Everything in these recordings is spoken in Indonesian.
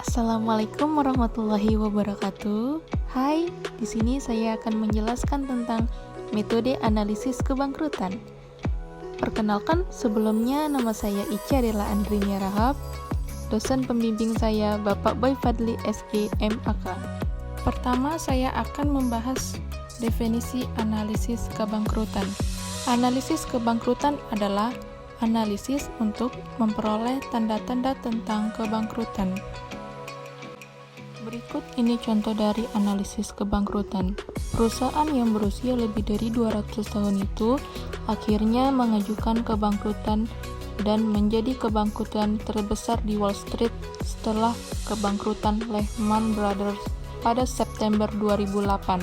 Assalamualaikum warahmatullahi wabarakatuh. Hai, di sini saya akan menjelaskan tentang metode analisis kebangkrutan. Perkenalkan, sebelumnya nama saya Ica Della Andrinia Rahab. Dosen pembimbing saya Bapak Boy Fadli SE MAK. Pertama, saya akan membahas definisi analisis kebangkrutan. Analisis kebangkrutan adalah analisis untuk memperoleh tanda-tanda tentang kebangkrutan. Berikut ini contoh dari analisis kebangkrutan. Perusahaan yang berusia lebih dari 200 tahun itu akhirnya mengajukan kebangkrutan dan menjadi kebangkrutan terbesar di Wall Street setelah kebangkrutan Lehman Brothers pada September 2008.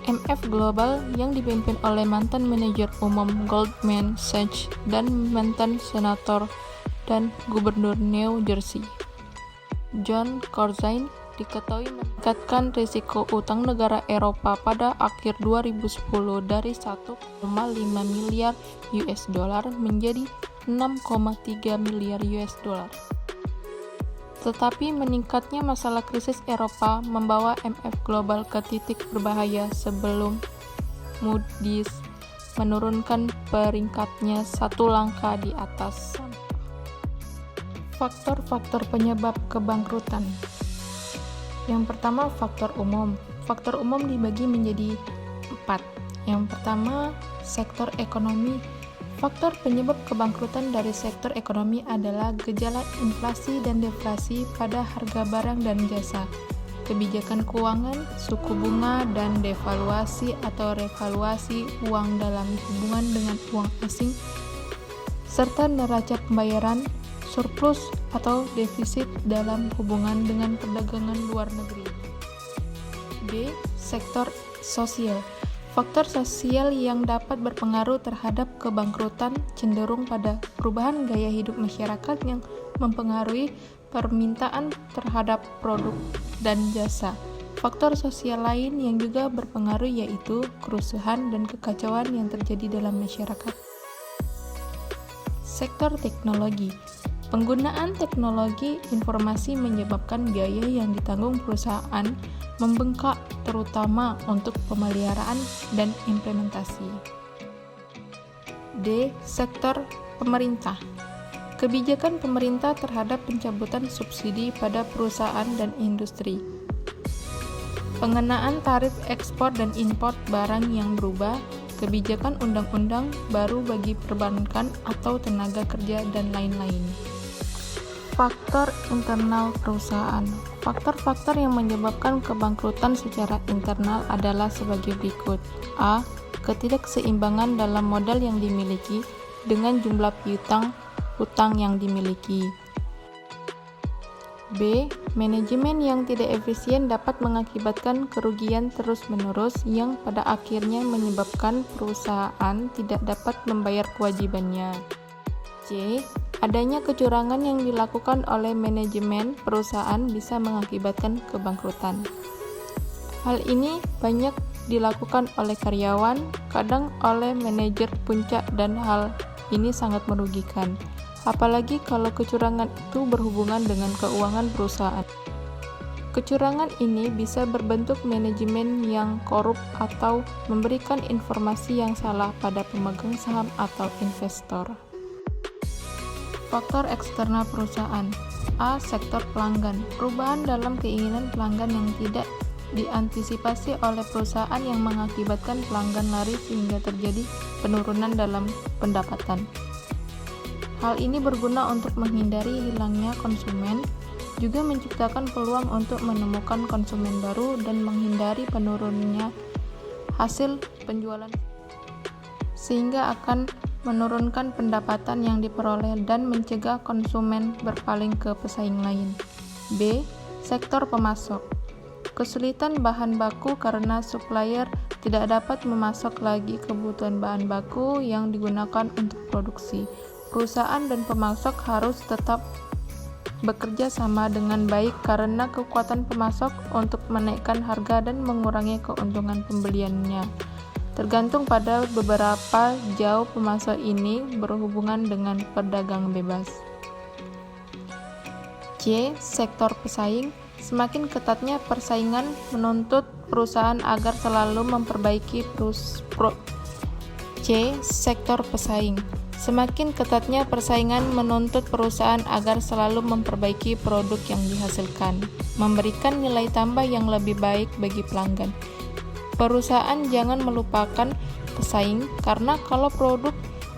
MF Global yang dipimpin oleh mantan manajer umum Goldman Sachs dan mantan senator dan gubernur New Jersey, John Corzine, diketahui meningkatkan risiko utang negara Eropa pada akhir 2010 dari 1,5 miliar US dollar menjadi 6,3 miliar US dollar. Tetapi meningkatnya masalah krisis Eropa membawa MF Global ke titik berbahaya sebelum Moody's menurunkan peringkatnya satu langkah di atas. Faktor-faktor penyebab kebangkrutan. Yang pertama, faktor umum. Faktor umum dibagi menjadi 4. Yang pertama, sektor ekonomi. Faktor penyebab kebangkrutan dari sektor ekonomi adalah gejala inflasi dan deflasi pada harga barang dan jasa, kebijakan keuangan, suku bunga, dan devaluasi atau revaluasi uang dalam hubungan dengan uang asing, serta neraca pembayaran, surplus atau defisit dalam hubungan dengan perdagangan luar negeri. B. Sektor sosial. Faktor sosial yang dapat berpengaruh terhadap kebangkrutan cenderung pada perubahan gaya hidup masyarakat yang mempengaruhi permintaan terhadap produk dan jasa. Faktor sosial lain yang juga berpengaruh yaitu kerusuhan dan kekacauan yang terjadi dalam masyarakat. Sektor teknologi. Penggunaan teknologi informasi menyebabkan biaya yang ditanggung perusahaan membengkak, terutama untuk pemeliharaan dan implementasi. D. Sektor pemerintah. Kebijakan pemerintah terhadap pencabutan subsidi pada perusahaan dan industri. Pengenaan tarif ekspor dan impor barang yang berubah, kebijakan undang-undang baru bagi perbankan atau tenaga kerja, dan lain-lain. Faktor internal perusahaan. Faktor-faktor yang menyebabkan kebangkrutan secara internal adalah sebagai berikut. A. Ketidakseimbangan dalam modal yang dimiliki dengan jumlah piutang yang dimiliki. B. Manajemen yang tidak efisien dapat mengakibatkan kerugian terus-menerus yang pada akhirnya menyebabkan perusahaan tidak dapat membayar kewajibannya. C. Adanya kecurangan yang dilakukan oleh manajemen perusahaan bisa mengakibatkan kebangkrutan. Hal ini banyak dilakukan oleh karyawan, kadang oleh manajer puncak, dan hal ini sangat merugikan. Apalagi kalau kecurangan itu berhubungan dengan keuangan perusahaan. Kecurangan ini bisa berbentuk manajemen yang korup atau memberikan informasi yang salah pada pemegang saham atau investor. Faktor eksternal perusahaan. A. Sektor pelanggan. Perubahan dalam keinginan pelanggan yang tidak diantisipasi oleh perusahaan yang mengakibatkan pelanggan lari sehingga terjadi penurunan dalam pendapatan. Hal ini berguna untuk menghindari hilangnya konsumen, juga menciptakan peluang untuk menemukan konsumen baru dan menghindari penurunannya hasil penjualan, sehingga akan menurunkan pendapatan yang diperoleh dan mencegah konsumen berpaling ke pesaing lain. B. Sektor pemasok. Kesulitan bahan baku karena supplier tidak dapat memasok lagi kebutuhan bahan baku yang digunakan untuk produksi. Perusahaan dan pemasok harus tetap bekerja sama dengan baik karena kekuatan pemasok untuk menaikkan harga dan mengurangi keuntungan pembeliannya tergantung pada beberapa jauh pemasok ini berhubungan dengan perdagangan bebas. C. Sektor pesaing. Semakin ketatnya persaingan menuntut perusahaan agar selalu memperbaiki C. Sektor pesaing. Semakin ketatnya persaingan menuntut perusahaan agar selalu memperbaiki produk yang dihasilkan, memberikan nilai tambah yang lebih baik bagi pelanggan. Perusahaan jangan melupakan pesaing, karena kalau produk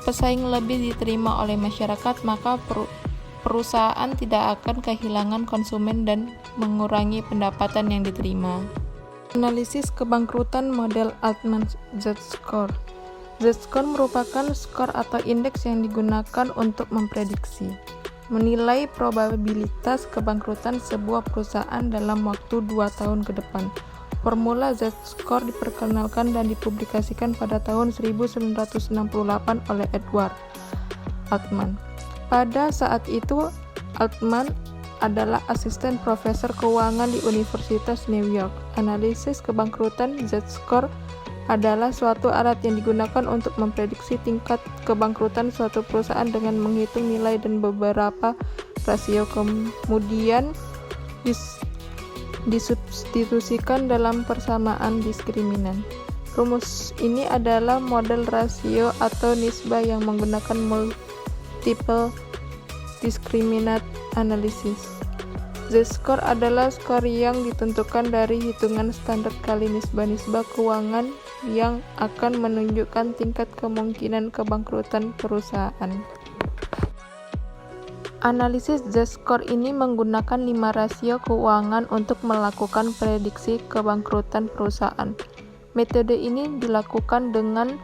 pesaing lebih diterima oleh masyarakat, maka perusahaan tidak akan kehilangan konsumen dan mengurangi pendapatan yang diterima. Analisis kebangkrutan model Altman Z-score. Z-score merupakan skor atau indeks yang digunakan untuk memprediksi, menilai probabilitas kebangkrutan sebuah perusahaan dalam waktu 2 tahun ke depan. Formula Z-score diperkenalkan dan dipublikasikan pada tahun 1968 oleh Edward Altman. Pada saat itu, Altman adalah asisten profesor keuangan di Universitas New York. Analisis kebangkrutan Z-score adalah suatu alat yang digunakan untuk memprediksi tingkat kebangkrutan suatu perusahaan dengan menghitung nilai dan beberapa rasio, kemudian disubstitusikan dalam persamaan diskriminan. Rumus ini adalah model rasio atau nisbah yang menggunakan multiple discriminant analysis. Z-score adalah skor yang ditentukan dari hitungan standar kali nisbah-nisbah keuangan yang akan menunjukkan tingkat kemungkinan kebangkrutan perusahaan. Analisis Z-score ini menggunakan 5 rasio keuangan untuk melakukan prediksi kebangkrutan perusahaan. Metode ini dilakukan dengan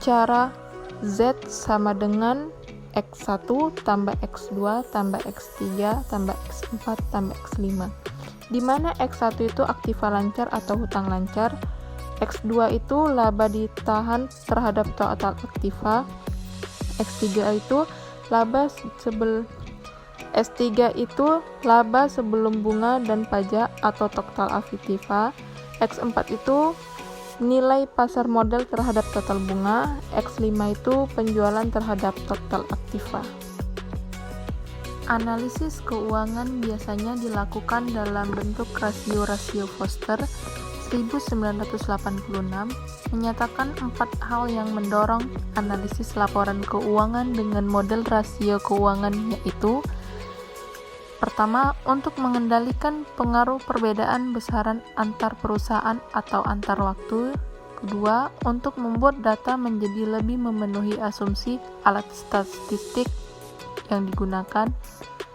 cara Z sama dengan X1 tambah X2 tambah X3 tambah X4 tambah X5, di mana X1 itu aktiva lancar atau hutang lancar, X2 itu laba ditahan terhadap total aktiva, X3 itu laba S3 itu laba sebelum bunga dan pajak atau total aktiva, X4 itu nilai pasar modal terhadap total bunga, X5 itu penjualan terhadap total aktiva. Analisis keuangan biasanya dilakukan dalam bentuk rasio-rasio Foster 1986 menyatakan 4 hal yang mendorong analisis laporan keuangan dengan model rasio keuangan, yaitu: pertama, untuk mengendalikan pengaruh perbedaan besaran antar perusahaan atau antar waktu. Kedua, untuk membuat data menjadi lebih memenuhi asumsi alat statistik yang digunakan.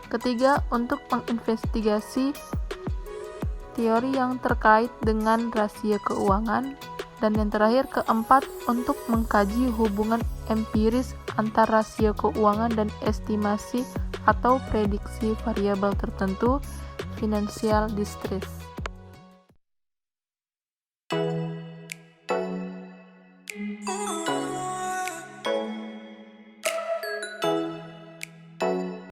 Ketiga, untuk menginvestigasi teori yang terkait dengan rasio keuangan. Dan yang terakhir, keempat, untuk mengkaji hubungan empiris antar rasio keuangan dan estimasi atau prediksi variabel tertentu, financial distress.